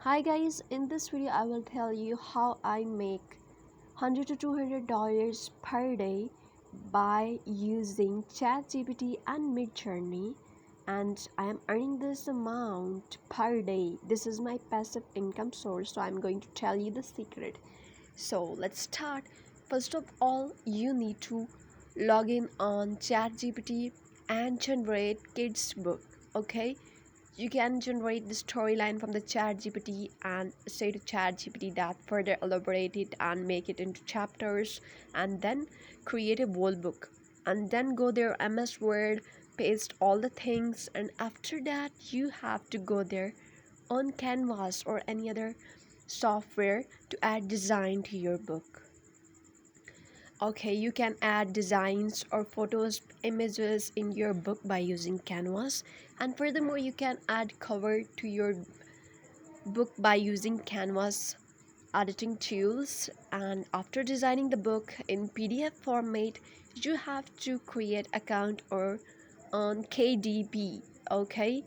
Hi guys, in this video I will tell you how I make $100 to $200 per day by using ChatGPT and Midjourney, and I am earning this amount per day. This is my passive income source, so I'm going to tell you the secret. So let's start. First of all, you need to log in on ChatGPT and generate kids book. Okay, you can generate the storyline from the chat gpt and say to chat gpt that further elaborate it and make it into chapters, and then create a whole book, and then go there ms word, paste all the things, and after that you have to go there on canvas or any other software to add design to your book. Okay, you can add designs or photos, images in your book by using canvas, and furthermore you can add cover to your book by using canvas editing tools. And after designing the book in pdf format, you have to create account or on kdp. Okay,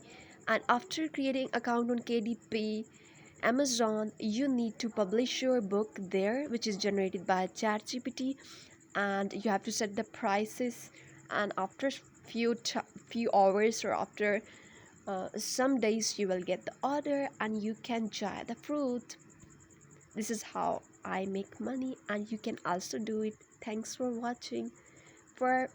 and after creating account on kdp amazon, you need to publish your book there, which is generated by ChatGPT, and you have to set the prices. And after few hours, or after some days, you will get the order and you can enjoy the fruit. This is how I make money, and you can also do it. Thanks for watching. For